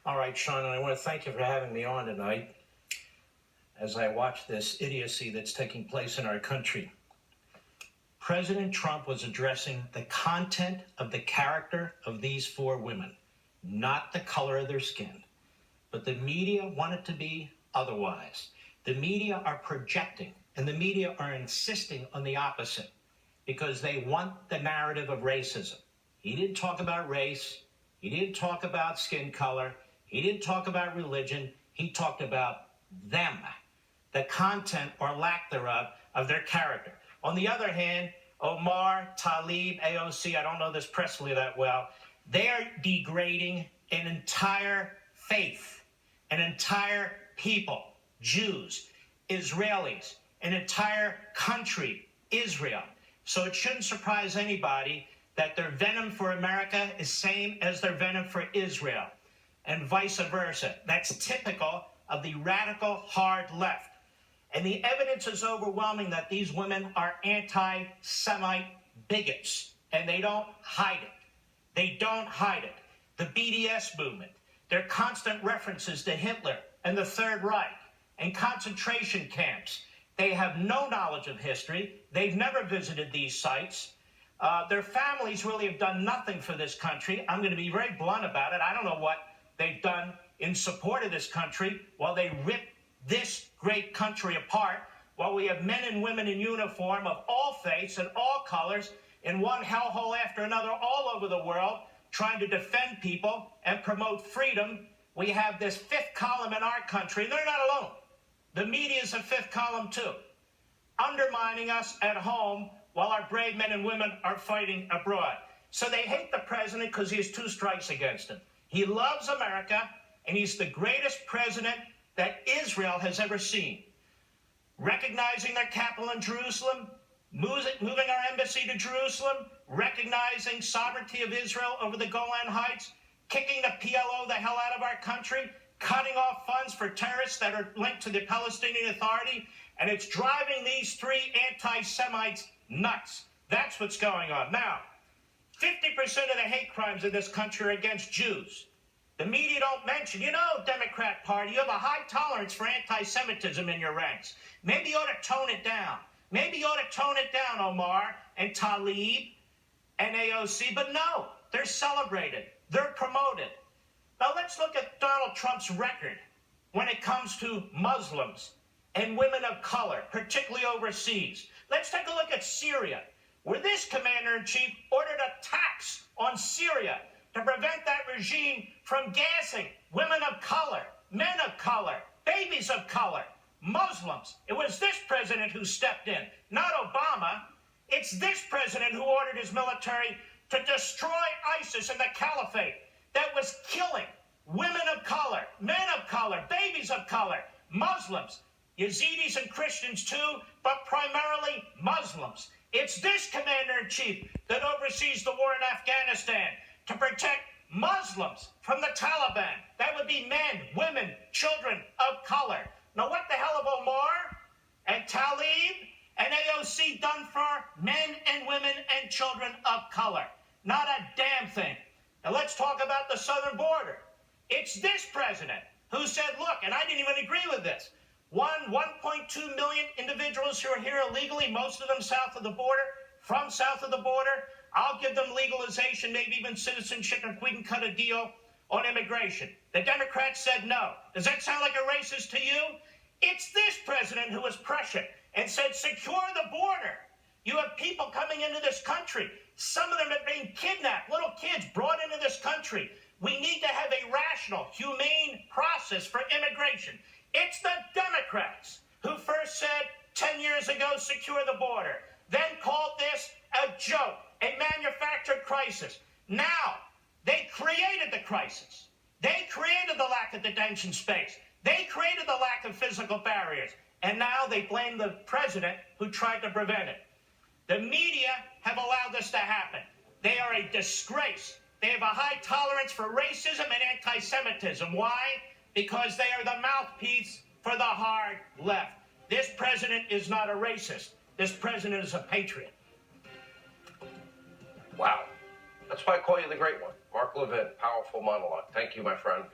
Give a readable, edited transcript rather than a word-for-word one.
All right, Sean, and I want to thank you for having me on tonight as I watch this idiocy that's taking place in our country. President Trump was addressing the content of the character of these four women, not the color of their skin. But the media want it to be otherwise. The media are projecting, and the media are insisting on the opposite because they want the narrative of racism. He didn't talk about race. He didn't talk about skin color. He didn't talk about religion. He talked about them, the content or lack thereof of their character. On the other hand, Omar, Tlaib, AOC, I don't know this personally that well, they are degrading an entire faith, an entire people, Jews, Israelis, an entire country, Israel. So it shouldn't surprise anybody that their venom for America is same as their venom for Israel, and vice versa. That's typical of the radical hard left. And the evidence is overwhelming that these women are anti-Semite bigots, and they don't hide it. They don't hide it. The BDS movement, their constant references to Hitler and the Third Reich and concentration camps. They have no knowledge of history. They've never visited these sites. Their families really have done nothing for this country. I'm going to be very blunt about it. I don't know what they've done in support of this country while they rip this great country apart, while we have men and women in uniform of all faiths and all colors in one hellhole after another all over the world trying to defend people and promote freedom. We have this fifth column in our country, and they're not alone. The media is a fifth column too, undermining us at home while our brave men and women are fighting abroad. So they hate the president because he has two strikes against him. He loves America, and he's the greatest president that Israel has ever seen. Recognizing their capital in Jerusalem, moving our embassy to Jerusalem, recognizing sovereignty of Israel over the Golan Heights, kicking the PLO the hell out of our country, cutting off funds for terrorists that are linked to the Palestinian Authority, and it's driving these three anti-Semites nuts. That's what's going on. Now, 50% of the hate crimes in this country are against Jews. The media don't mention, Democrat Party, you have a high tolerance for anti-Semitism in your ranks. Maybe you ought to tone it down. Maybe you ought to tone it down, Omar and Tlaib and AOC. But no, they're celebrated. They're promoted. Now let's look at Donald Trump's record when it comes to Muslims and women of color, particularly overseas. Let's take a look at Syria, where this commander-in-chief ordered a tax on Syria to prevent that regime from gassing women of color, men of color, babies of color, Muslims. It was this president who stepped in, not Obama. It's this president who ordered his military to destroy ISIS and the caliphate that was killing women of color, men of color, babies of color, Muslims, Yazidis and Christians too, but primarily Muslims. It's this commander-in-chief that oversees the war in Afghanistan to protect Muslims from the Taliban. That would be men, women, children of color. Now, what the hell have Omar and Tlaib and AOC done for men and women and children of color? Not a damn thing. Now, let's talk about the southern border. It's this president who said, look, and I didn't even agree with this, 1.2 million individuals who are here illegally, most of them south of the border, from south of the border. I'll give them legalization, maybe even citizenship, if we can cut a deal on immigration. The Democrats said no. Does that sound like a racist to you? It's this president who was prescient and said, secure the border. You have people coming into this country. Some of them are being kidnapped, little kids brought into this country. We need to have a rational, humane process for immigration. It's the Democrats who first said 10 years ago, secure the border, then called this a joke, a manufactured crisis. Now, they created the crisis. They created the lack of detention space. They created the lack of physical barriers. And now they blame the president who tried to prevent it. The media have allowed this to happen. They are a disgrace. They have a high tolerance for racism and anti-Semitism. Why? Because they are the mouthpiece for the hard left. This president is not a racist. This president is a patriot. Wow. That's why I call you the great one. Mark Levin, powerful monologue. Thank you, my friend.